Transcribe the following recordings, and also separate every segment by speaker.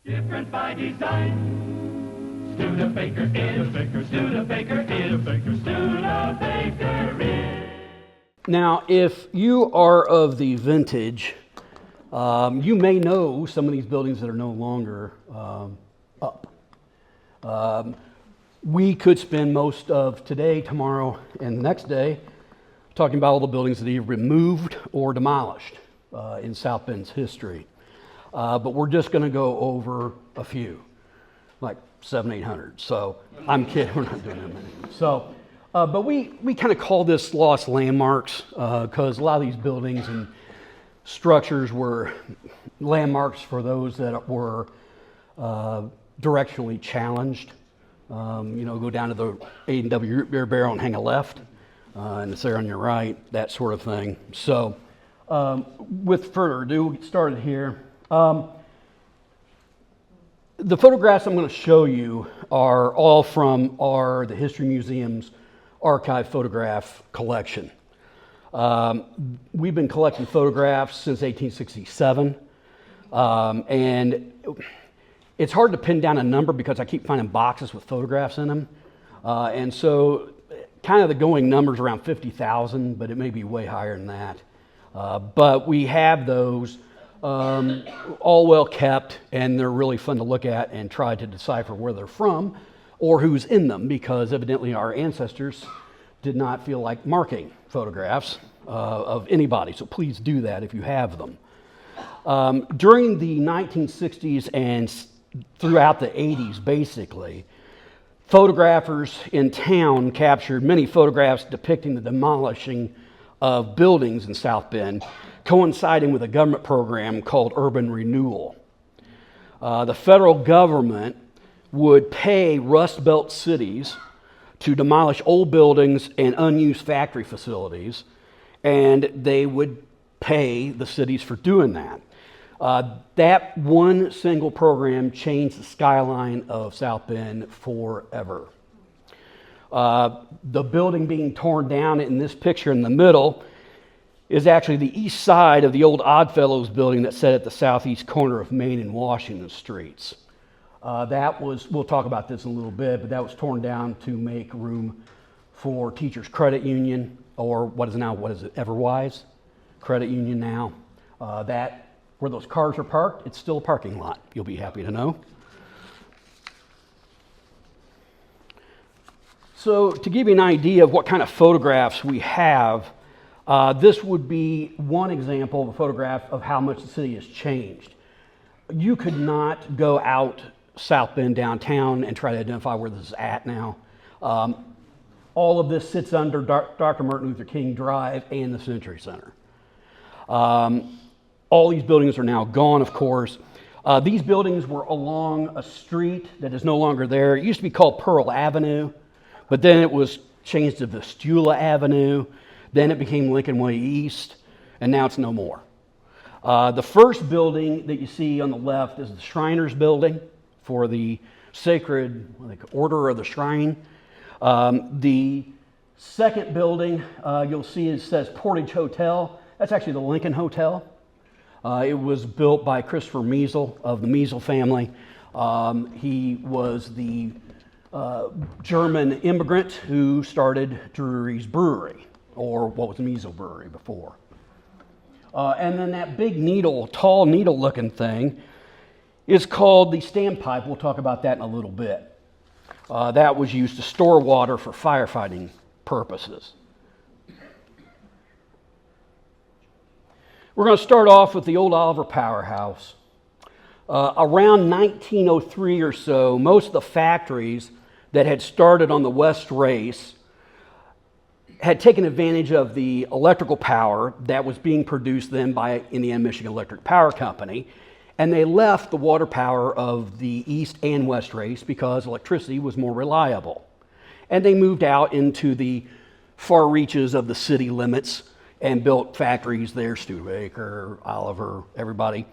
Speaker 1: Different by design. Studebaker is. Studebaker is. Studebaker is.
Speaker 2: Now, if you are of the vintage, you may know some of these buildings that are no longer up. We could spend most of today, tomorrow, and the next day talking about all the buildings that either been moved or demolished in South Bend's history. But we're just going to go over a few, like 700, 800. So I'm kidding, we're not doing that many. So, but we kind of call this lost landmarks because a lot of these buildings and structures were landmarks for those that were directionally challenged. Go down to the A&W Root Beer barrel and hang a left, and it's there on your right, that sort of thing. So, with further ado, we'll get started here. The photographs I'm going to show you are all from the History Museum's archive photograph collection. We've been collecting photographs since 1867, and it's hard to pin down a number because I keep finding boxes with photographs in them. And so kind of the going number's around 50,000, but it may be way higher than that. But we have those all well kept, and they're really fun to look at and try to decipher where they're from or who's in them, because evidently our ancestors did not feel like marking photographs of anybody. So please do that if you have them. During the 1960s and throughout the 80s, basically, photographers in town captured many photographs depicting the demolishing of buildings in South Bend, coinciding with a government program called urban renewal. The federal government would pay Rust Belt cities to demolish old buildings and unused factory facilities, and they would pay the cities for doing that. That one single program changed the skyline of South Bend forever. The building being torn down in this picture in the middle is actually the east side of the old Oddfellows building that sat at the southeast corner of Main and Washington Streets. We'll talk about this in a little bit, but that was torn down to make room for Teachers Credit Union, or what is it, Everwise Credit Union now. Where those cars are parked, it's still a parking lot, you'll be happy to know. So to give you an idea of what kind of photographs we have, this would be one example of a photograph of how much the city has changed. You could not go out South Bend downtown and try to identify where this is at now. All of this sits under Dr. Martin Luther King Drive and the Century Center. All these buildings are now gone, of course. These buildings were along a street that is no longer there. It used to be called Pearl Avenue, but then it was changed to Vistula Avenue. Then it became Lincoln Way East, and now it's no more. The first building that you see on the left is the Shriners Building for the Sacred Order of the Shrine. The second building you'll see it says Portage Hotel. That's actually the Lincoln Hotel. It was built by Christopher Measle of the Measle family. He was the German immigrant who started Drury's Brewery, or what was Measle Brewery before. And then that big tall needle looking thing is called the standpipe. We'll talk about that in a little bit. That was used to store water for firefighting purposes. We're going to start off with the old Oliver Powerhouse. Around 1903 or so, most of the factories that had started on the West Race had taken advantage of the electrical power that was being produced then by Indiana Michigan Electric Power Company, and they left the water power of the East and West Race because electricity was more reliable. And they moved out into the far reaches of the city limits and built factories there, Studebaker, Oliver, everybody.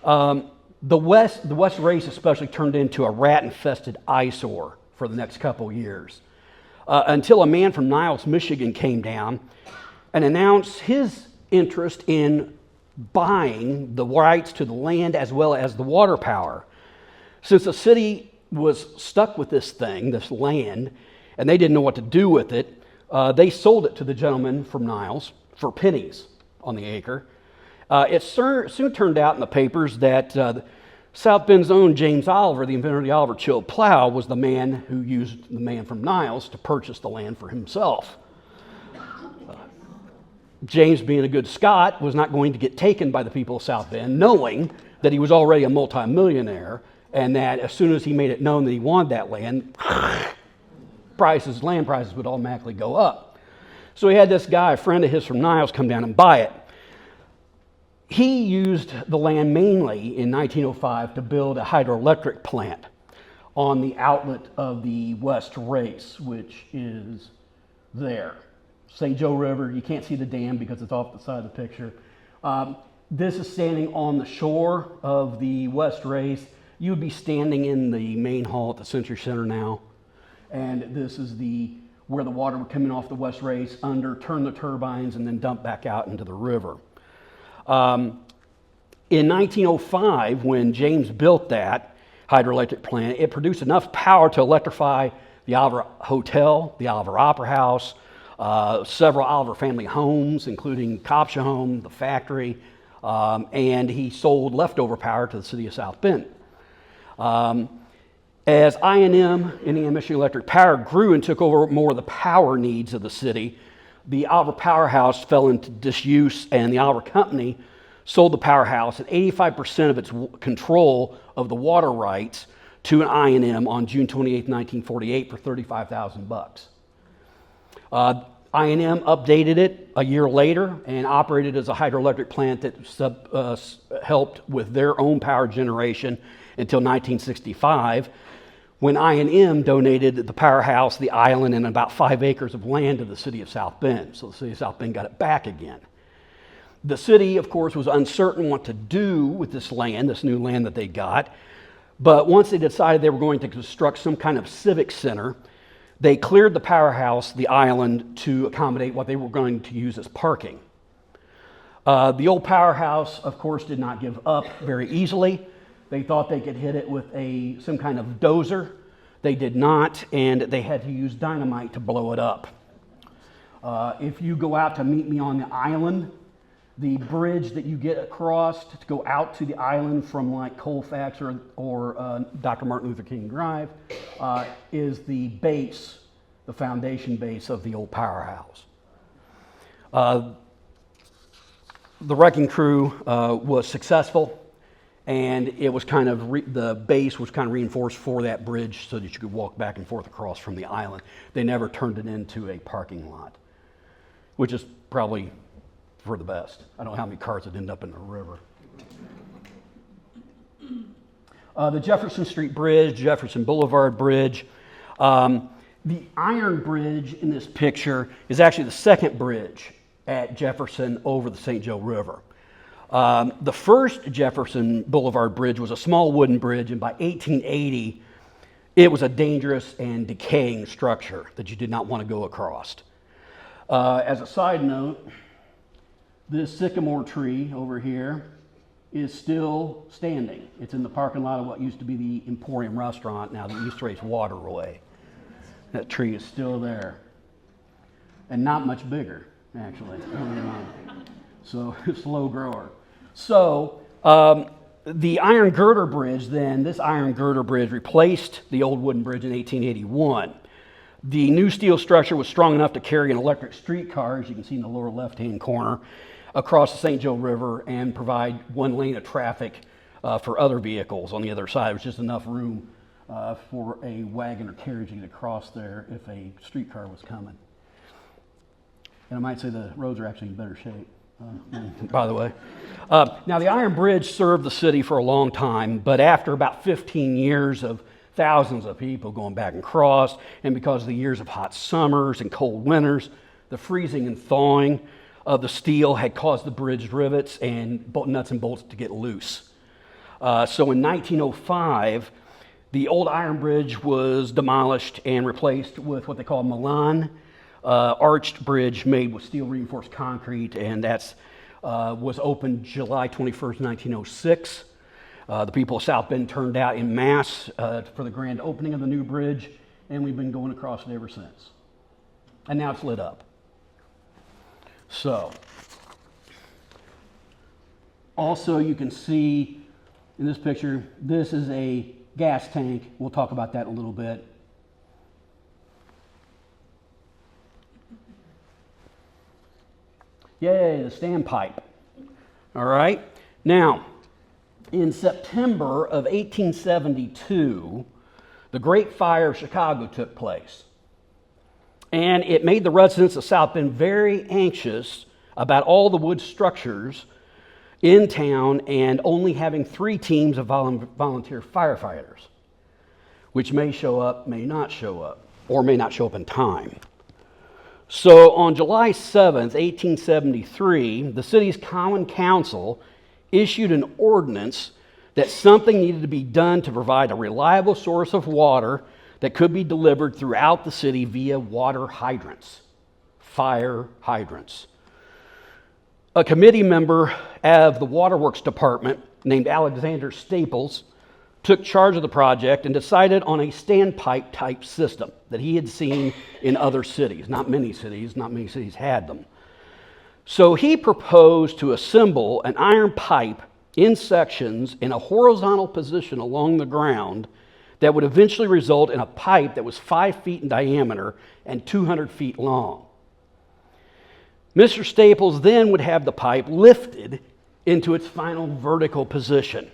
Speaker 2: The West Race especially turned into a rat-infested eyesore for the next couple years, until a man from Niles, Michigan came down and announced his interest in buying the rights to the land as well as the water power. Since the city was stuck with this thing, this land, and they didn't know what to do with it, they sold it to the gentleman from Niles for pennies on the acre. It soon turned out in the papers that South Bend's own James Oliver, the inventor of the Oliver Chill plow, was the man who used the man from Niles to purchase the land for himself. James, being a good Scot, was not going to get taken by the people of South Bend, knowing that he was already a multimillionaire, and that as soon as he made it known that he wanted that land, land prices would automatically go up. So he had this guy, a friend of his from Niles, come down and buy it. He used the land mainly in 1905 to build a hydroelectric plant on the outlet of the West Race, which is there. St. Joe River, you can't see the dam because it's off the side of the picture. This is standing on the shore of the West Race. You would be standing in the main hall at the Century Center now. And this is where the water would come in off the West Race, turn the turbines, and then dump back out into the river. In 1905, when James built that hydroelectric plant, it produced enough power to electrify the Oliver Hotel, the Oliver Opera House, several Oliver family homes, including Copsha Home, the factory, and he sold leftover power to the city of South Bend. As I&M, Indiana Michigan Electric Power, grew and took over more of the power needs of the city, the Oliver Powerhouse fell into disuse, and the Oliver Company sold the powerhouse and 85% of its control of the water rights to an I&M on June 28, 1948 for $35,000. I&M updated it a year later and operated as a hydroelectric plant that helped with their own power generation until 1965, when I&M donated the powerhouse, the island, and about 5 acres of land to the city of South Bend. So the city of South Bend got it back again. The city, of course, was uncertain what to do with this land, this new land that they got. But once they decided they were going to construct some kind of civic center, they cleared the powerhouse, the island, to accommodate what they were going to use as parking. The old powerhouse, of course, did not give up very easily. They thought they could hit it with some kind of dozer. They did not, and they had to use dynamite to blow it up. If you go out to meet me on the island, the bridge that you get across to go out to the island from like Colfax or Dr. Martin Luther King Drive is the base, the foundation base of the old powerhouse. The wrecking crew was successful, and it was kind of the base was kind of reinforced for that bridge so that you could walk back and forth across from the island. They never turned it into a parking lot, which is probably for the best. I don't know how many cars would end up in the river. The Jefferson Street Bridge, Jefferson Boulevard Bridge. The iron bridge in this picture is actually the second bridge at Jefferson over the St. Joe River. The first Jefferson Boulevard Bridge was a small wooden bridge, and by 1880, it was a dangerous and decaying structure that you did not want to go across. As a side note, this sycamore tree over here is still standing. It's in the parking lot of what used to be the Emporium restaurant, now the East Race Waterway. That tree is still there, and not much bigger, actually. So, slow grower. So, the iron girder bridge then, this iron girder bridge replaced the old wooden bridge in 1881. The new steel structure was strong enough to carry an electric streetcar, as you can see in the lower left-hand corner, across the St. Joe River and provide one lane of traffic for other vehicles on the other side. There was just enough room for a wagon or carriage to get across there if a streetcar was coming. And I might say the roads are actually in better shape. By the way. Now, the iron bridge served the city for a long time, but after about 15 years of thousands of people going back and across, and because of the years of hot summers and cold winters, the freezing and thawing of the steel had caused the bridge rivets and nuts and bolts to get loose. So in 1905, the old iron bridge was demolished and replaced with what they call Milan arched bridge made with steel reinforced concrete, and that's was opened July 21st, 1906. The people of South Bend turned out en masse for the grand opening of the new bridge, and we've been going across it ever since. And now it's lit up. So, also you can see in this picture, this is a gas tank. We'll talk about that in a little bit. Yay, the standpipe. All right. Now, in September of 1872, the Great Fire of Chicago took place. And it made the residents of South Bend very anxious about all the wood structures in town and only having 3 teams of volunteer firefighters, which may show up, may not show up, or may not show up in time. So on July 7th, 1873, the city's Common Council issued an ordinance that something needed to be done to provide a reliable source of water that could be delivered throughout the city via water hydrants, fire hydrants. A committee member of the Waterworks Department named Alexander Staples took charge of the project and decided on a standpipe type system that he had seen in other cities. Not many cities had them. So he proposed to assemble an iron pipe in sections in a horizontal position along the ground that would eventually result in a pipe that was 5 feet in diameter and 200 feet long. Mr. Staples then would have the pipe lifted into its final vertical position.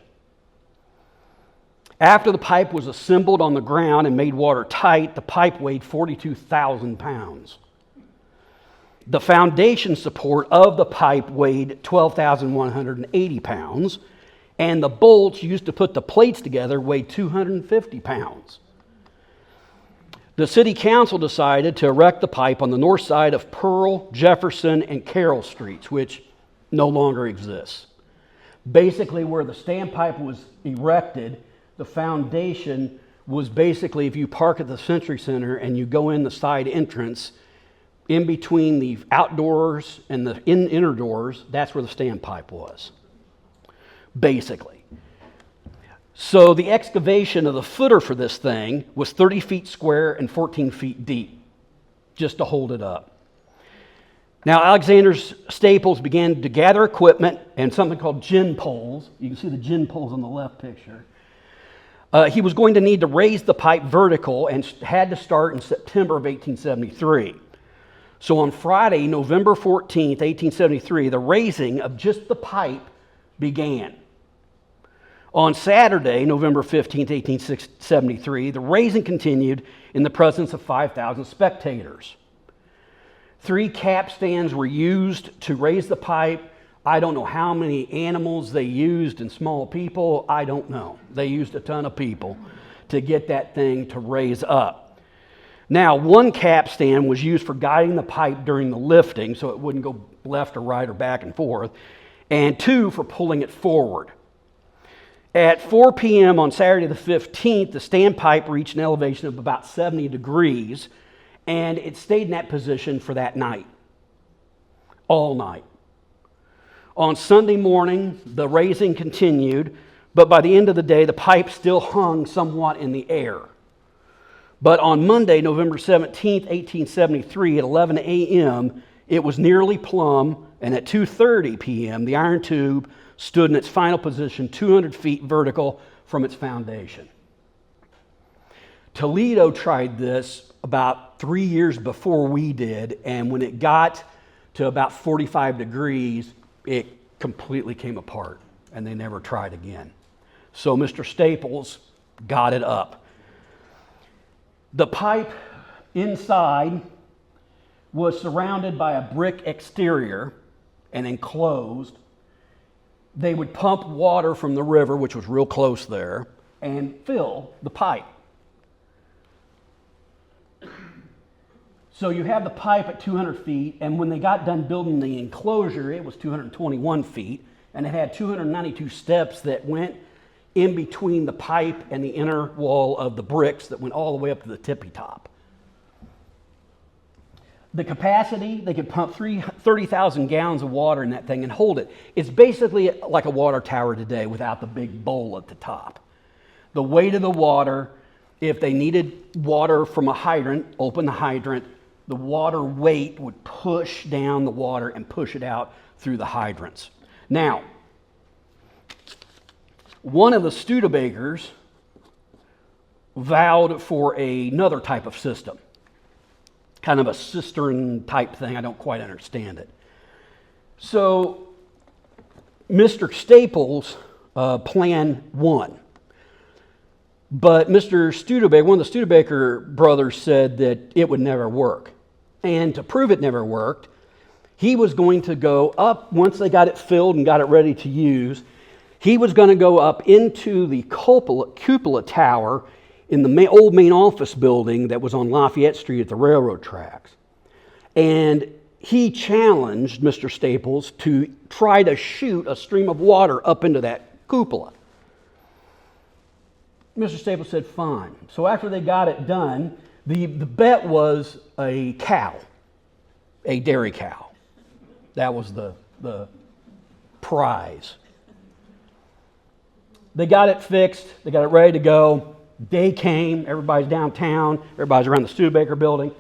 Speaker 2: After the pipe was assembled on the ground and made watertight, the pipe weighed 42,000 pounds. The foundation support of the pipe weighed 12,180 pounds, and the bolts used to put the plates together weighed 250 pounds. The city council decided to erect the pipe on the north side of Pearl, Jefferson, and Carroll Streets, which no longer exists. Basically, where the standpipe was erected, the foundation was basically, if you park at the Century Center and you go in the side entrance, in between the outdoors and the inner doors, that's where the standpipe was, basically. So the excavation of the footer for this thing was 30 feet square and 14 feet deep, just to hold it up. Now, Alexander Staples began to gather equipment and something called gin poles. You can see the gin poles on the left picture. He was going to need to raise the pipe vertical and had to start in September of 1873. So on Friday, November 14th, 1873, the raising of just the pipe began. On Saturday, November 15th, 1873, the raising continued in the presence of 5,000 spectators. 3 capstans were used to raise the pipe. I don't know how many animals they used and small people. I don't know. They used a ton of people to get that thing to raise up. Now, 1 capstan was used for guiding the pipe during the lifting so it wouldn't go left or right or back and forth, and 2 for pulling it forward. At 4 p.m. on Saturday the 15th, the standpipe reached an elevation of about 70 degrees, and it stayed in that position for that night, all night. On Sunday morning, the raising continued, but by the end of the day, the pipe still hung somewhat in the air. But on Monday, November 17th, 1873, at 11 a.m., it was nearly plumb, and at 2:30 p.m., the iron tube stood in its final position 200 feet vertical from its foundation. Toledo tried this about 3 years before we did, and when it got to about 45 degrees, it completely came apart, and they never tried again. So Mr. Staples got it up. The pipe inside was surrounded by a brick exterior and enclosed. They would pump water from the river, which was real close there, and fill the pipe. So you have the pipe at 200 feet, and when they got done building the enclosure, it was 221 feet, and it had 292 steps that went in between the pipe and the inner wall of the bricks that went all the way up to the tippy top. The capacity, they could pump 30,000 gallons of water in that thing and hold it. It's basically like a water tower today without the big bowl at the top. The weight of the water, if they needed water from a hydrant, open the hydrant, the water weight would push down the water and push it out through the hydrants. Now, one of the Studebakers vowed for another type of system, kind of a cistern type thing. I don't quite understand it. So Mr. Staples' plan won. But Mr. Studebaker, one of the Studebaker brothers, said that it would never work. And to prove it never worked, he was going to go up, once they got it filled and got it ready to use, he was going to go up into the cupola tower in the old main office building that was on Lafayette Street at the railroad tracks. And he challenged Mr. Staples to try to shoot a stream of water up into that cupola. Mr. Staples said, fine. So after they got it done, the bet was a cow, a dairy cow. That was the prize. They got it fixed. They got it ready to go. Day came. Everybody's downtown. Everybody's around the Studebaker building.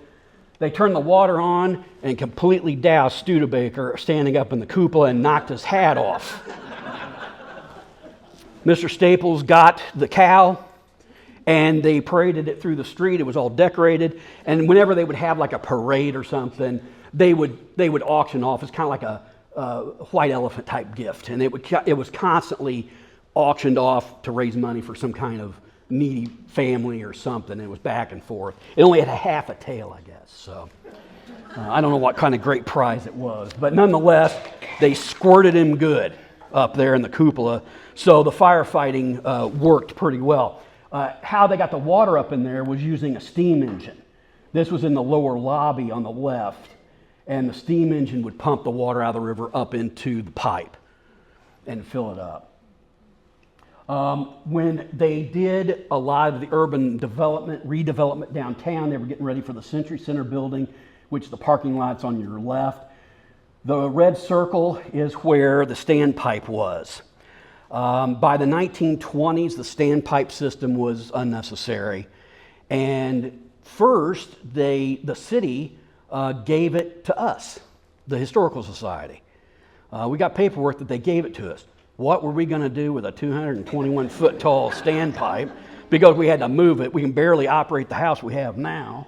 Speaker 2: They turned the water on and completely doused Studebaker standing up in the cupola and knocked his hat off. Mr. Staples got the cow and they paraded it through the street. It was all decorated. And whenever they would have like a parade or something, they would auction off. It's kind of like a white elephant type gift. And it was constantly auctioned off to raise money for some kind of needy family or something. It was back and forth. It only had a half a tail, I guess. So I don't know what kind of great prize it was. But nonetheless, they squirted him good up there in the cupola. So the firefighting worked pretty well. How they got the water up in there was using a steam engine. This was in the lower lobby on the left. And the steam engine would pump the water out of the river up into the pipe and fill it up. When they did a lot of the urban redevelopment downtown, they were getting ready for the Century Center building, which the parking lot's on your left. The red circle is where the standpipe was. By the 1920s, the standpipe system was unnecessary. And first, the city gave it to us, the Historical Society. We got paperwork that they gave it to us. What were we going to do with a 221-foot tall standpipe? Because we had to move it. We can barely operate the house we have now.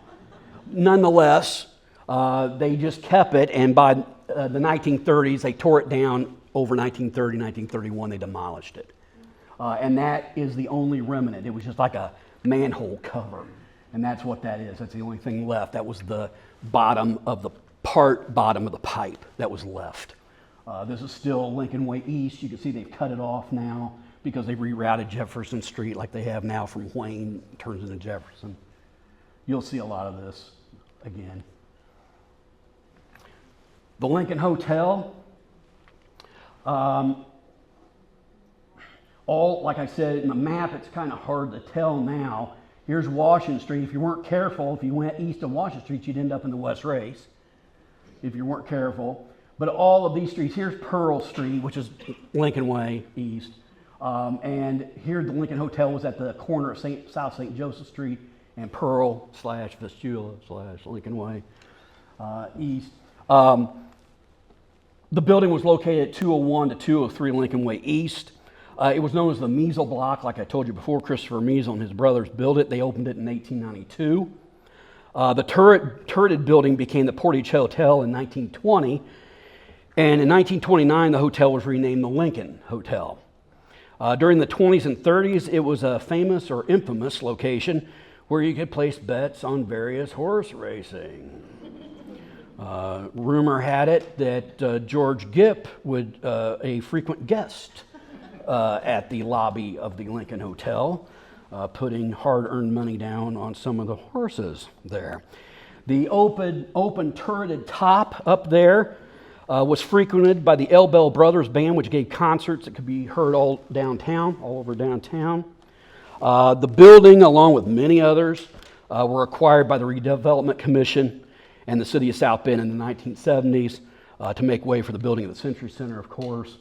Speaker 2: Nonetheless, they just kept it, and by the 1930s, they tore it down. Over 1930, 1931, they demolished it. And that is the only remnant. It was just like a manhole cover. And that's what that is. That's the only thing left. That was the bottom of the pipe that was left. This is still Lincoln Way East. You can see they've cut it off now because they've rerouted Jefferson Street like they have now from Wayne, turns into Jefferson. You'll see a lot of this again. The Lincoln Hotel. Like I said, in the map, it's kind of hard to tell now. Here's Washington Street. If you weren't careful, if you went east of Washington Street, you'd end up in the West Race, if you weren't careful. But all of these streets, here's Pearl Street, which is Lincoln Way East. And here the Lincoln Hotel was at the corner of South St. Joseph Street and Pearl / Vistula / Lincoln Way East. The building was located at 201 to 203 Lincoln Way East. It was known as the Measle Block, like I told you before. Christopher Measle and his brothers built it. They opened it in 1892. The turreted building became the Portage Hotel in 1920. And in 1929, the hotel was renamed the Lincoln Hotel. During the 20s and 30s, it was a famous or infamous location where you could place bets on various horse racing. Rumor had it that George Gipp would a frequent guest at the lobby of the Lincoln Hotel, putting hard-earned money down on some of the horses there. The open turreted top up there was frequented by the El Bell Brothers Band, which gave concerts that could be heard all over downtown. The building, along with many others, were acquired by the Redevelopment Commission, and the city of South Bend in the 1970s to make way for the building of the Century Center, of course.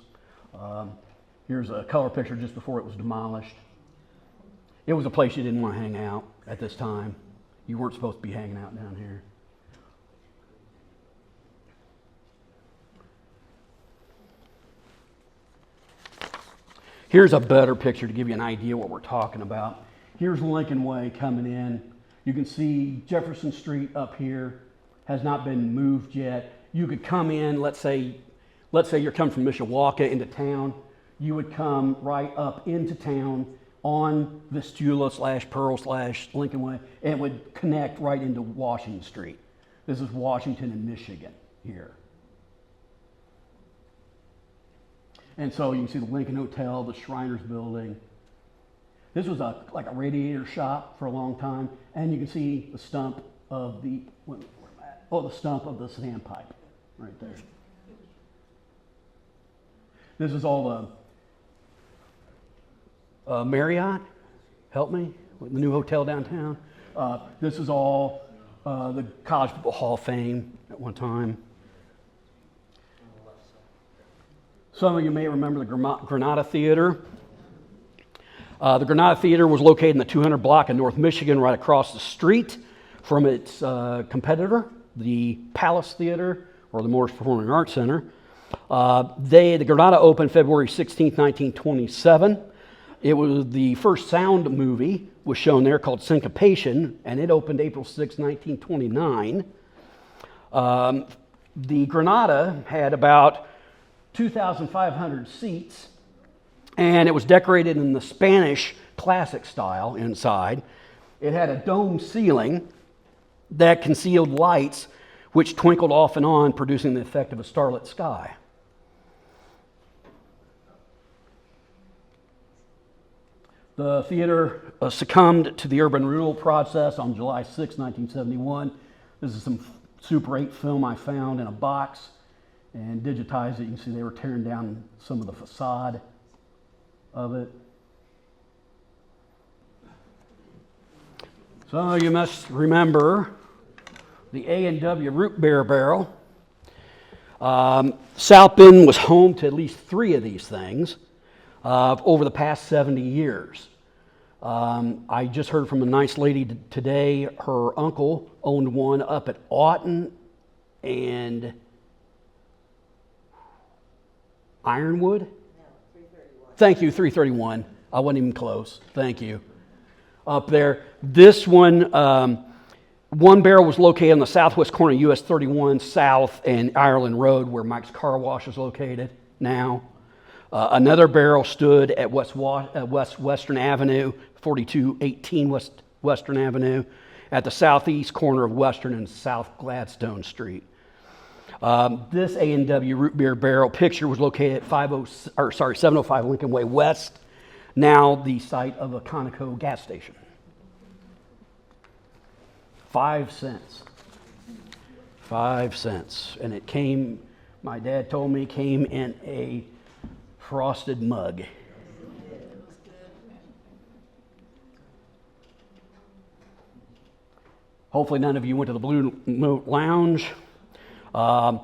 Speaker 2: Here's a color picture just before it was demolished. It was a place you didn't want to hang out at this time. You weren't supposed to be hanging out down here. Here's a better picture to give you an idea what we're talking about. Here's Lincoln Way coming in. You can see Jefferson Street up here has not been moved yet. You could come in, let's say you're coming from Mishawaka into town. You would come right up into town on Vistula/Pearl/Lincoln Way, and it would connect right into Washington Street. This is Washington and Michigan here. And so you can see the Lincoln Hotel, the Shriners Building. This was like a radiator shop for a long time, and you can see the stump of the standpipe right there. This is all the Marriott. Help me with the new hotel downtown. This is all the College Football Hall of Fame at one time. Some of you may remember the Granada Theater. The Granada Theater was located in the 200 block in North Michigan, right across the street from its competitor, the Palace Theater, or the Morris Performing Arts Center. The Granada opened February 16, 1927. It was the first sound movie was shown there called Syncopation, and it opened April 6, 1929. The Granada had about 2,500 seats, and it was decorated in the Spanish classic style inside. It had a dome ceiling that concealed lights which twinkled off and on, producing the effect of a starlit sky. The theater succumbed to the urban renewal process on July 6, 1971. This is some Super 8 film I found in a box and digitized it. You can see they were tearing down some of the facade of it. Some of you must remember the A&W Root Beer barrel. South Bend was home to at least 3 of these things over the past 70 years. I just heard from a nice lady today. Her uncle owned one up at Auten and Ironwood? No, 331. Thank you, 331. I wasn't even close. Thank you. Up there. This one, one barrel was located on the southwest corner of US 31 South and Ireland Road, where Mike's Car Wash is located now. Another barrel stood at Western Avenue, 4218 Western Avenue, at the southeast corner of Western and South Gladstone Street. This A&W Root Beer barrel picture was located at 705 Lincoln Way West, now the site of a Conoco gas station. 5 cents. 5 cents. And it came, my dad told me, came in a frosted mug. Hopefully none of you went to the Blue Note Lounge. The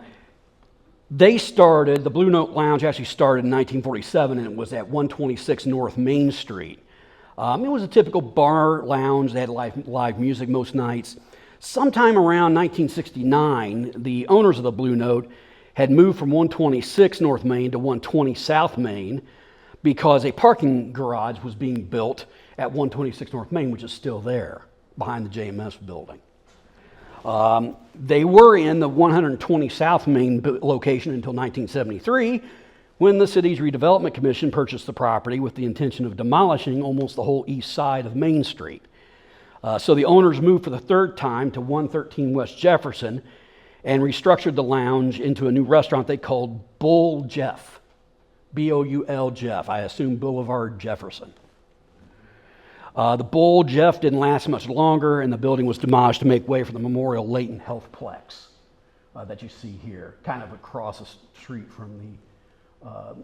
Speaker 2: Blue Note Lounge actually started in 1947, and it was at 126 North Main Street. It was a typical bar lounge. They had live music most nights. Sometime around 1969, the owners of the Blue Note had moved from 126 North Main to 120 South Main because a parking garage was being built at 126 North Main, which is still there behind the JMS building. They were in the 120 South Main location until 1973, when the city's redevelopment commission purchased the property with the intention of demolishing almost the whole east side of Main Street. So the owners moved for the third time to 113 West Jefferson and restructured the lounge into a new restaurant they called Bull Jeff, B-O-U-L Jeff. I assume Boulevard Jefferson. The Bull Jeff didn't last much longer, and the building was demolished to make way for the Memorial Layton Healthplex that you see here, kind of across the street from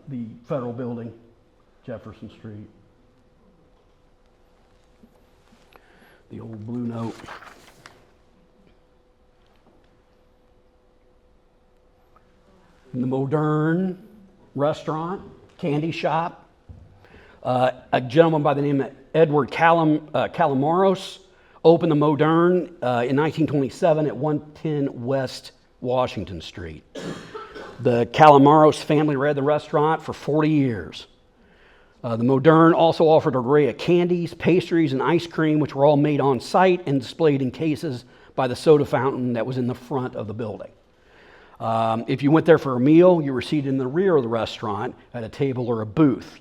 Speaker 2: the federal building, Jefferson Street. The old Blue Note. the Modern restaurant, candy shop. A gentleman by the name of Edward Calamaros opened the Modern in 1927 at 110 West Washington Street. The Calamaros family ran the restaurant for 40 years. The Modern also offered an array of candies, pastries, and ice cream, which were all made on site and displayed in cases by the soda fountain that was in the front of the building. If you went there for a meal, you were seated in the rear of the restaurant at a table or a booth.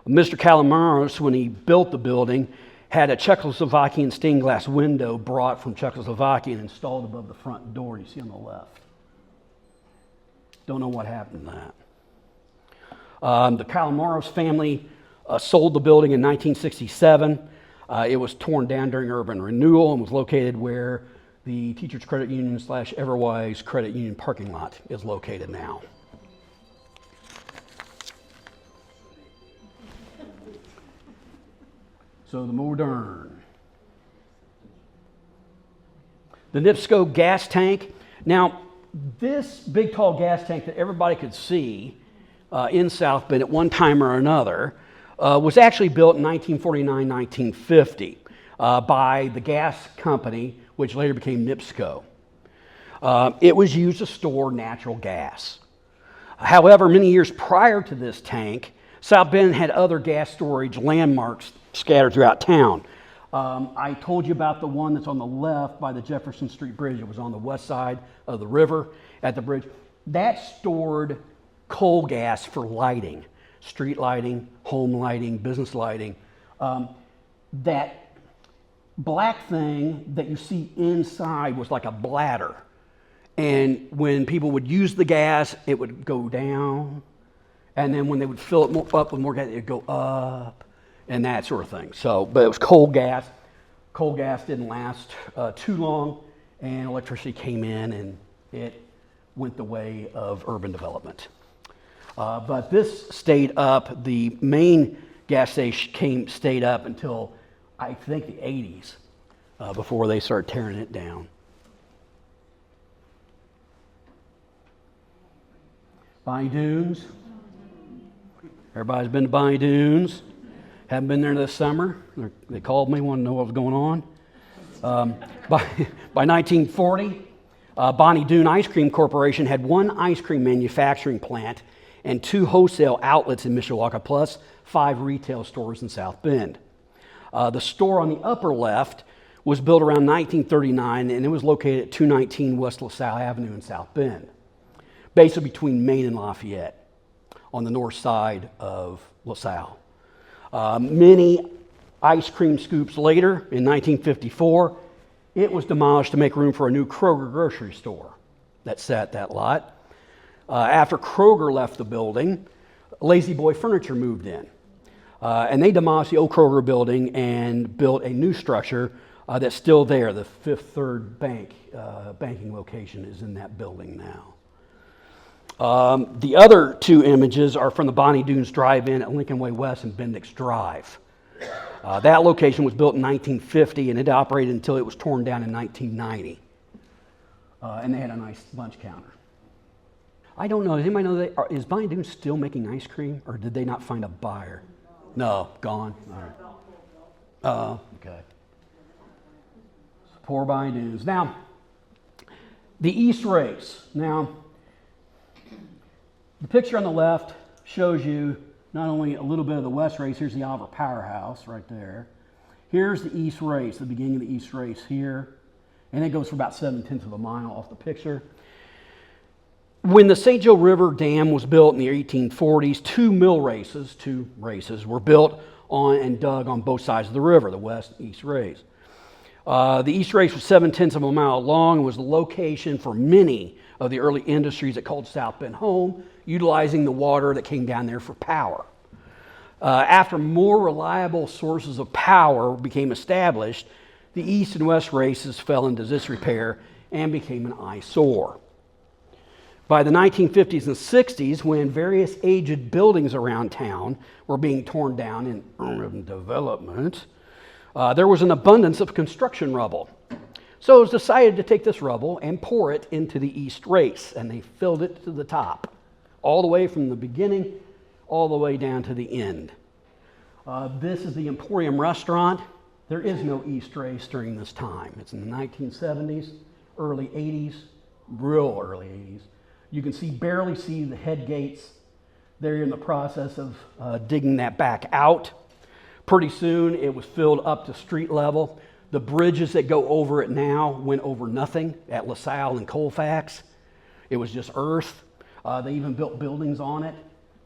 Speaker 2: Mr. Calamaros, when he built the building, had a Czechoslovakian stained glass window brought from Czechoslovakia and installed above the front door you see on the left. Don't know what happened to that. The Calamaros family sold the building in 1967. It was torn down during urban renewal and was located where the Teachers Credit Union / Everwise Credit Union parking lot is located now. So the Modern. The NIPSCO gas tank. Now, this big tall gas tank that everybody could see in South Bend at one time or another was actually built in 1949-1950 by the gas company, which later became NIPSCO. It was used to store natural gas. However, many years prior to this tank, South Bend had other gas storage landmarks scattered throughout town. I told you about the one that's on the left by the Jefferson Street Bridge. It was on the west side of the river at the bridge. That stored coal gas for lighting, street lighting, home lighting, business lighting. That black thing that you see inside was like a bladder. And when people would use the gas, it would go down. And then when they would fill it up with more gas, it would go up and that sort of thing. So, but it was coal gas. Coal gas didn't last too long, and electricity came in and it went the way of urban development. But this stayed up. The main gas station stayed up until I think the 80s before they started tearing it down. Bonnie Doon's. Everybody's been to Bonnie Doon's. Haven't been there this summer. They called me, wanted to know what was going on. By 1940, Bonnie Doon Ice Cream Corporation had one ice cream manufacturing plant and 2 wholesale outlets in Mishawaka, plus 5 retail stores in South Bend. The store on the upper left was built around 1939, and it was located at 219 West LaSalle Avenue in South Bend, basically between Main and Lafayette, on the north side of LaSalle. Many ice cream scoops later, in 1954, it was demolished to make room for a new Kroger grocery store that sat that lot. After Kroger left the building, Lazy Boy Furniture moved in. And they demolished the old Kroger building and built a new structure that's still there. The Fifth Third Bank banking location is in that building now. The other 2 images are from the Bonnie Doon's Drive-In at Lincoln Way West and Bendix Drive. That location was built in 1950 and it operated until it was torn down in 1990. And they had a nice lunch counter. I don't know. Does anybody know is Bonnie Doon still making ice cream, or did they not find a buyer? No, gone. All right. Oh, okay. Poor Bonnie Doon's. Now, the East Race. Now, the picture on the left shows you not only a little bit of the West Race. Here's the Oliver Powerhouse right there. Here's the East Race, the beginning of the East Race here. And it goes for about 7/10 of a mile off the picture. When the St. Joe River Dam was built in the 1840s, 2 races were built on and dug on both sides of the river, the West and East Race. The East Race was 7/10 of a mile long and was the location for many of the early industries that called South Bend home, utilizing the water that came down there for power. After more reliable sources of power became established, the East and West races fell into disrepair and became an eyesore. By the 1950s and 60s, when various aged buildings around town were being torn down in urban development, there was an abundance of construction rubble. So it was decided to take this rubble and pour it into the east race, and they filled it to the top, all the way from the beginning, all the way down to the end. This is the Emporium restaurant. There is no east race during this time. It's in the 1970s, early 80s, real early 80s. You can barely see the head gates. They're in the process of digging that back out. Pretty soon it was filled up to street level. The bridges that go over it now went over nothing at LaSalle and Colfax. It was just earth. They even built buildings on it,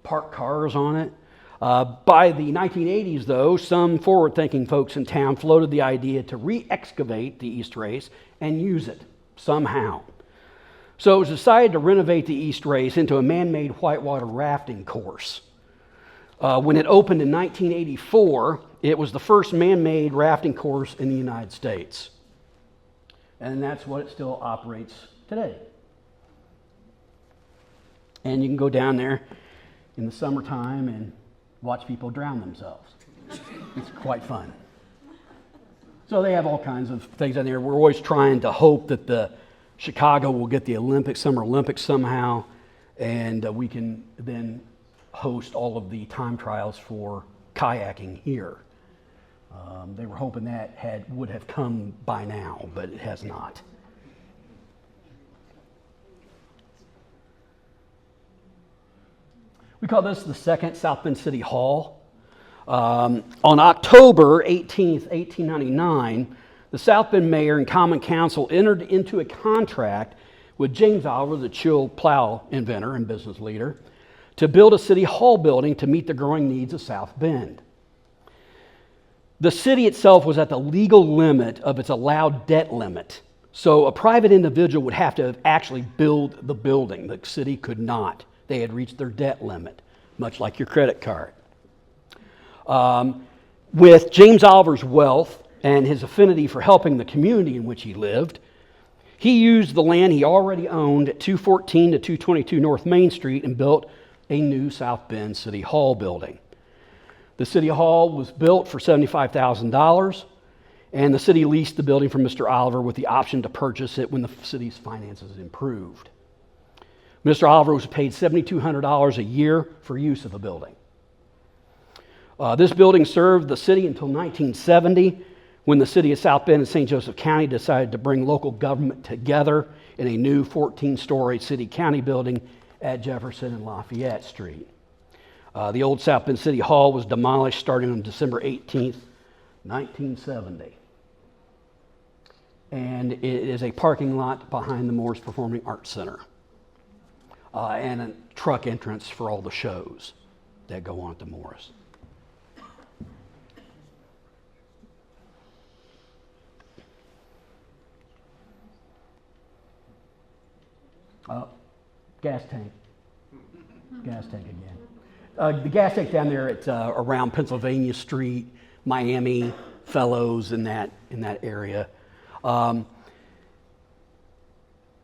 Speaker 2: parked cars on it. By the 1980s, though, some forward-thinking folks in town floated the idea to re-excavate the East Race and use it somehow. So it was decided to renovate the East Race into a man-made whitewater rafting course. When it opened in 1984, it was the first man-made rafting course in the United States. And that's what it still operates today. And you can go down there in the summertime and watch people drown themselves. It's quite fun. So they have all kinds of things down there. We're always trying to hope that the Chicago will get the Summer Olympics somehow, and we can then host all of the time trials for kayaking here. They were hoping that would have come by now, but it has not. We call this the second South Bend City Hall. On October 18th, 1899, the South Bend mayor and common council entered into a contract with James Oliver, the Chill plow inventor and business leader, to build a city hall building to meet the growing needs of South Bend. The city itself was at the legal limit of its allowed debt limit, so a private individual would have to actually build the building. The city could not. They had reached their debt limit, much like your credit card. With James Oliver's wealth and his affinity for helping the community in which he lived, he used the land he already owned at 214 to 222 North Main Street and built a new South Bend City Hall building. The City Hall was built for $75,000, and the city leased the building from Mr. Oliver with the option to purchase it when the city's finances improved. Mr. Oliver was paid $7,200 a year for use of the building. This building served the city until 1970, when the city of South Bend and St. Joseph County decided to bring local government together in a new 14-story city-county building at Jefferson and Lafayette Street. The old South Bend City Hall was demolished starting on December 18th, 1970. And it is a parking lot behind the Morris Performing Arts Center. And a truck entrance for all the shows that go on at the Morris. Gas tank. Gas tank again. The gas tank down there at around Pennsylvania Street, Miami, Fellows, in that area. The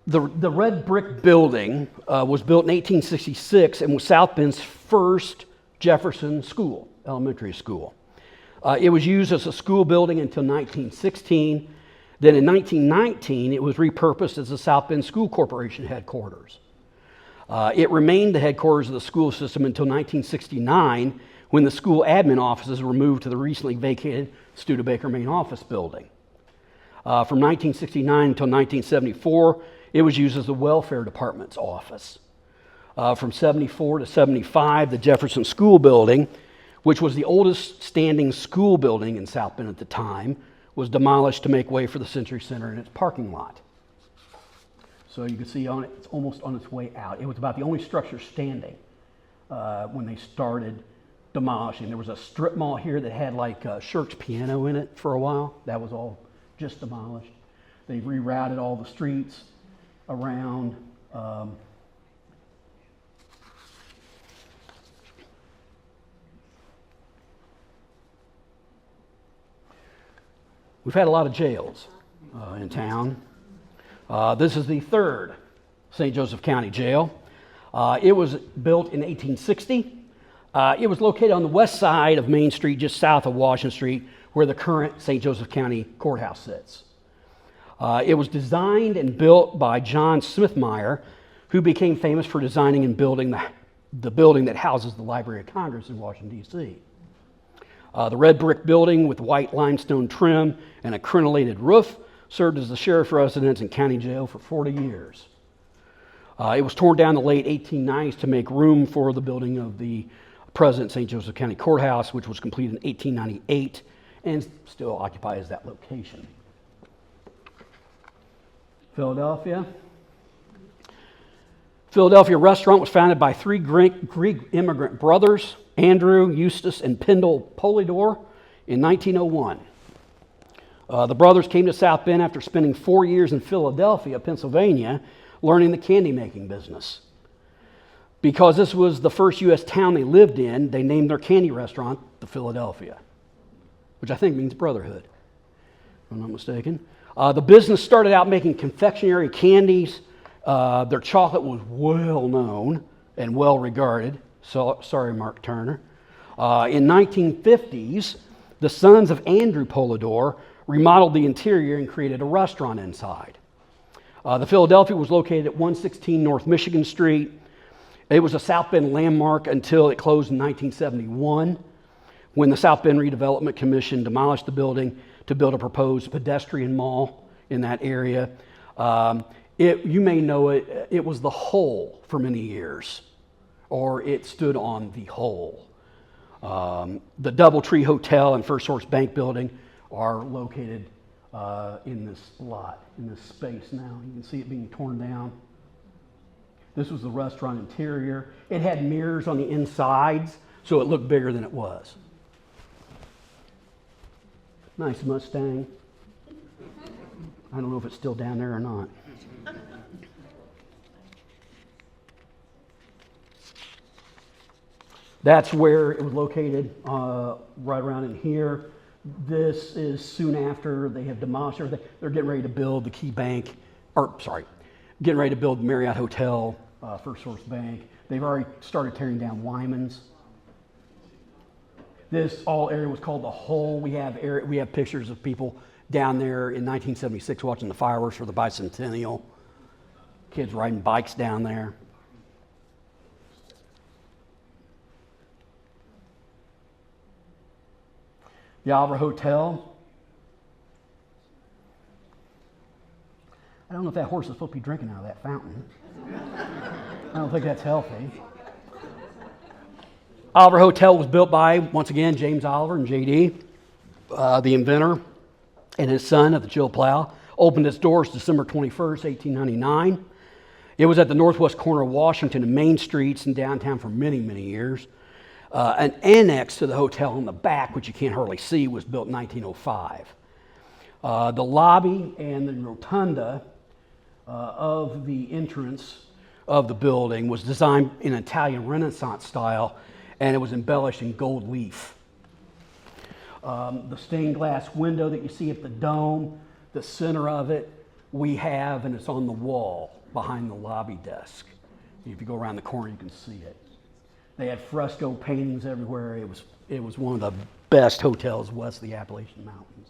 Speaker 2: red brick building was built in 1866 and was South Bend's first Jefferson school, elementary school. It was used as a school building until 1916. Then in 1919, it was repurposed as the South Bend School Corporation headquarters. It remained the headquarters of the school system until 1969, when the school admin offices were moved to the recently vacated Studebaker main office building. From 1969 until 1974, it was used as the welfare department's office. From 74 to 75, the Jefferson School Building, which was the oldest standing school building in South Bend at the time, was demolished to make way for the Century Center and its parking lot. So you can see on it, it's almost on its way out. It was about the only structure standing when they started demolishing. There was a strip mall here that had like Shirk's Piano in it for a while. That was all just demolished. They rerouted all the streets around. We've had a lot of jails in town. This is the third St. Joseph County jail. It was built in 1860. It was located on the west side of Main Street, just south of Washington Street, where the current St. Joseph County Courthouse sits. It was designed and built by John Smithmeyer, who became famous for designing and building the building that houses the Library of Congress in Washington, D.C. The red brick building with white limestone trim and a crenellated roof served as the sheriff's residence and county jail for 40 years. It was torn down in the late 1890s to make room for the building of the present St. Joseph County Courthouse, which was completed in 1898 and still occupies that location. Philadelphia. Philadelphia restaurant was founded by three Greek immigrant brothers, Andrew, Eustace, and Pendle Polydor, in 1901. The brothers came to South Bend after spending 4 years in Philadelphia, Pennsylvania, learning the candy making business. Because this was the first U.S. town they lived in, they named their candy restaurant the Philadelphia, which I think means brotherhood, if I'm not mistaken. The business started out making confectionery candies. Their chocolate was well known and well regarded. So, sorry, Mark Turner. In 1950s, the sons of Andrew Polydor remodeled the interior and created a restaurant inside. The Philadelphia was located at 116 North Michigan Street. It was a South Bend landmark until it closed in 1971, when the South Bend Redevelopment Commission demolished the building to build a proposed pedestrian mall in that area. You may know it, it was the Hole for many years, or it stood on the Hole. The Doubletree Hotel and First Source Bank building are located in this lot, in this space now. You can see it being torn down. This was the restaurant interior. It had mirrors on the insides, so it looked bigger than it was. Nice Mustang. I don't know if it's still down there or not. That's where it was located, right around in here. This is soon after they have demolished everything. They're getting ready to build the Key Bank, getting ready to build the Marriott Hotel, First Source Bank. They've already started tearing down Wyman's. This all area was called the Hole. We have pictures of people down there in 1976 watching the fireworks for the bicentennial. Kids riding bikes down there. The Oliver Hotel. I don't know if that horse is supposed to be drinking out of that fountain. I don't think that's healthy. Oliver Hotel was built by, once again, James Oliver and J.D., the inventor, and his son at the Jill Plow. Opened its doors December 21st, 1899. It was at the northwest corner of Washington and Main Streets in downtown for many, many years. An annex to the hotel in the back, which you can't hardly see, was built in 1905. The lobby and the rotunda of the entrance of the building was designed in Italian Renaissance style, and it was embellished in gold leaf. The stained glass window that you see at the dome, the center of it, we have, and it's on the wall behind the lobby desk. If you go around the corner, you can see it. They had fresco paintings everywhere. It was one of the best hotels west of the Appalachian Mountains.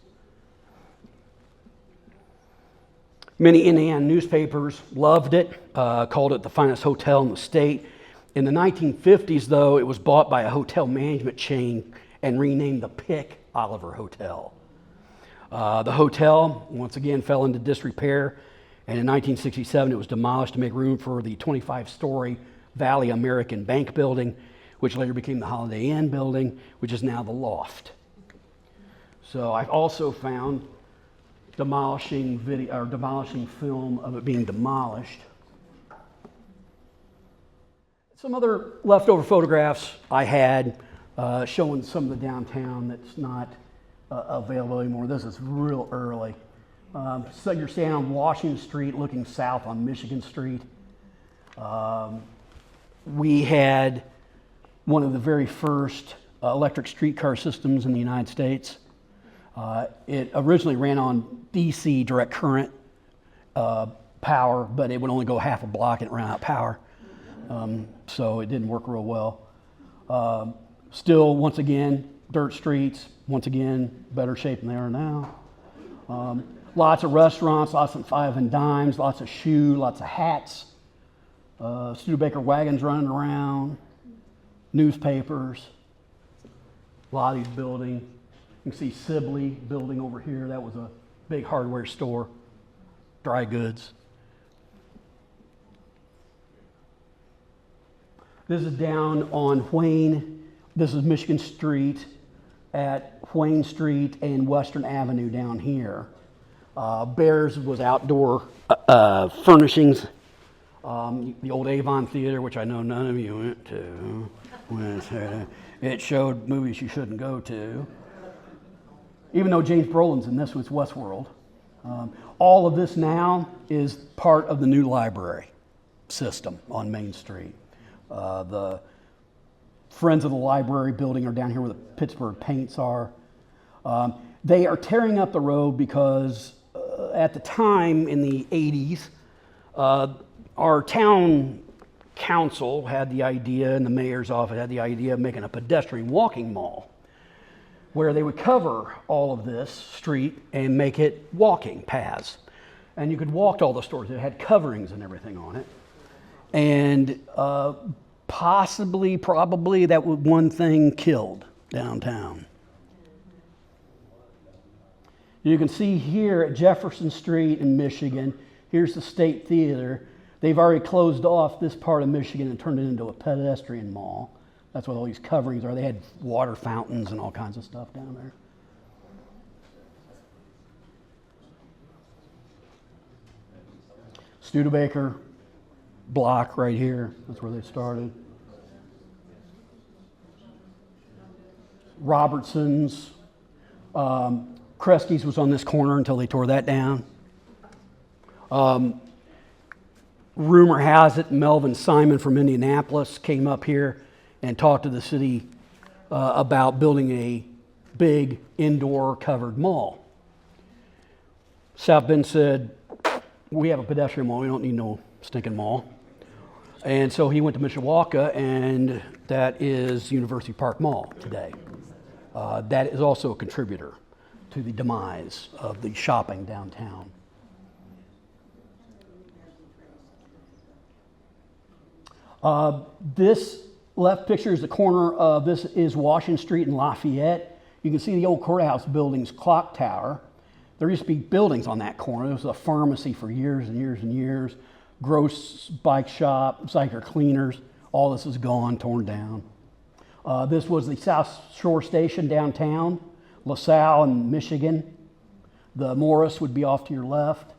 Speaker 2: Many Indiana newspapers loved it, called it the finest hotel in the state. In the 1950s, though, it was bought by a hotel management chain and renamed the Pick Oliver Hotel. The hotel, once again, fell into disrepair, and in 1967 it was demolished to make room for the 25-story Valley American Bank building, which later became the Holiday Inn building, which is now the Loft. So I've also found demolishing film of it being demolished. Some other leftover photographs I had showing some of the downtown that's not available anymore. This is real early. So you're standing on Washington Street looking south on Michigan Street. We had one of the very first electric streetcar systems in the United States. It originally ran on DC direct current power, but it would only go half a block and it ran out of power. So it didn't work real well. Still, once again, dirt streets, once again, better shape than they are now. Lots of restaurants, lots of five and dimes, lots of shoe, lots of hats, Studebaker wagons running around, newspapers, a lot of these buildings. You can see Sibley building over here. That was a big hardware store, dry goods. This is down on Wayne. This is Michigan Street at Wayne Street and Western Avenue down here. Bears was outdoor furnishings. The old Avon Theater, which I know none of you went to. It showed movies you shouldn't go to. Even though James Brolin's in this one, it's Westworld. All of this now is part of the new library system on Main Street. The Friends of the Library building are down here where the Pittsburgh Paints are. They are tearing up the road because at the time in the 80s, our town council had the idea, and the mayor's office had the idea of making a pedestrian walking mall where they would cover all of this street and make it walking paths. And you could walk to all the stores. It had coverings and everything on it. And probably that was one thing killed downtown. You can see here at Jefferson Street in Michigan, here's the State Theater. They've already closed off this part of Michigan and turned it into a pedestrian mall. That's what all these coverings are. They had water fountains and all kinds of stuff down there. Studebaker block right here. That's where they started. Robertson's. Kresge's was on this corner until they tore that down. Rumor has it Melvin Simon from Indianapolis came up here and talked to the city about building a big indoor covered mall. South Bend said, we have a pedestrian mall, we don't need no stinking mall. And so he went to Mishawaka, and that is University Park Mall today. That is also a contributor to the demise of the shopping downtown. This left picture is the corner of, this is Washington Street and Lafayette. You can see the old courthouse building's clock tower. There used to be buildings on that corner. There was a pharmacy for years and years and years. Gross bike shop, Zyker Cleaners. All this is gone, torn down. This was the South Shore Station downtown, LaSalle in Michigan. The Morris would be off to your left.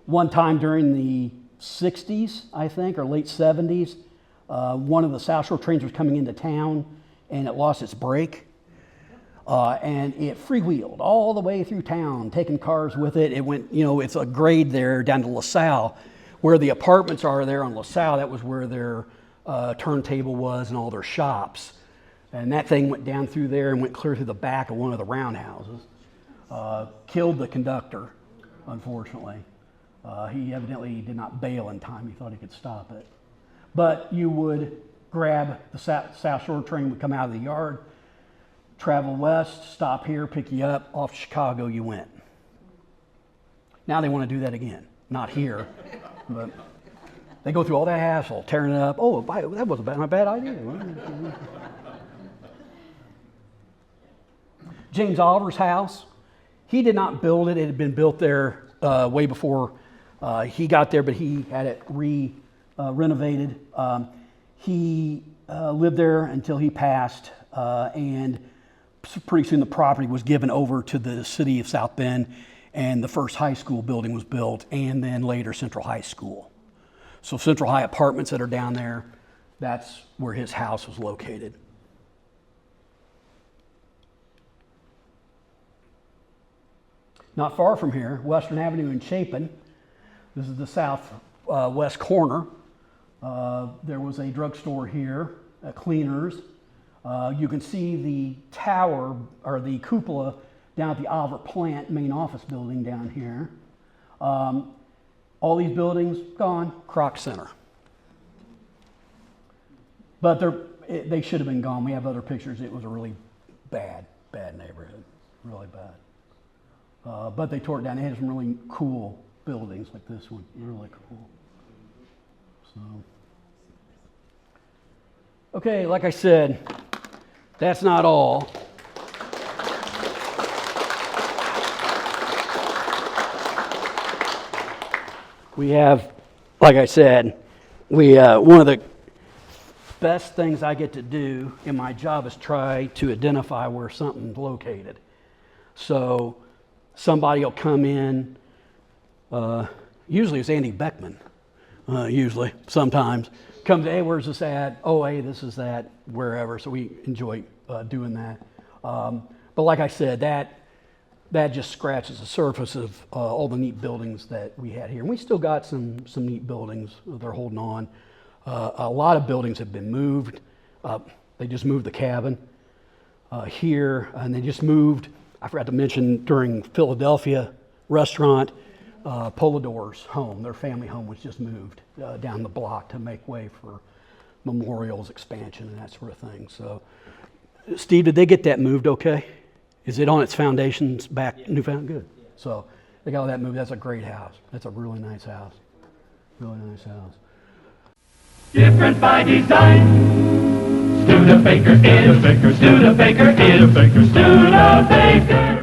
Speaker 2: One time during the 60s, I think, or late 70s, one of the South Shore trains was coming into town and it lost its brake. And it freewheeled all the way through town, taking cars with it. It went, it's a grade there down to LaSalle. Where the apartments are there on LaSalle, that was where their turntable was and all their shops. And that thing went down through there and went clear through the back of one of the roundhouses. Killed the conductor, unfortunately. He evidently did not bail in time. He thought he could stop it. But you would grab the South Shore train, would come out of the yard, travel west, stop here, pick you up, off to Chicago you went. Now they want to do that again. Not here, but they go through all that hassle, tearing it up. Oh, that wasn't a bad idea. James Oliver's house, he did not build it. It had been built there way before he got there, but he had it renovated. He lived there until he passed, and pretty soon the property was given over to the city of South Bend, and the first high school building was built, and then later Central High School. So Central High apartments that are down there, that's where his house was located. Not far from here, Western Avenue in Chapin. This is the southwest corner. There was a drugstore here, Cleaners. You can see the tower, or the cupola, down at the Oliver Plant main office building down here. All these buildings gone, Kroc Center. But they should have been gone. We have other pictures. It was a really bad neighborhood. really bad. But they tore it down. They had some really cool buildings like this one, really cool. So, okay, like I said, that's not all. We have, like I said, one of the best things I get to do in my job is try to identify where something's located. So somebody will come in, usually it's Andy Beckman, sometimes, comes, hey, where's this at? Oh, hey, this is that, wherever. So we enjoy doing that. But like I said, that just scratches the surface of all the neat buildings that we had here. And we still got some neat buildings. They're holding on. A lot of buildings have been moved. They just moved the cabin here, and they just moved, I forgot to mention, during Philadelphia restaurant, Polidor's home, their family home was just moved down the block to make way for Memorial's expansion and that sort of thing. So, Steve, did they get that moved okay? Is it on its foundations back, yeah. Newfound? Good. Yeah. So they got all that moved. That's a great house. That's a really nice house. Really nice house.
Speaker 1: Different by design. Studebaker is, Studebaker is, Studebaker.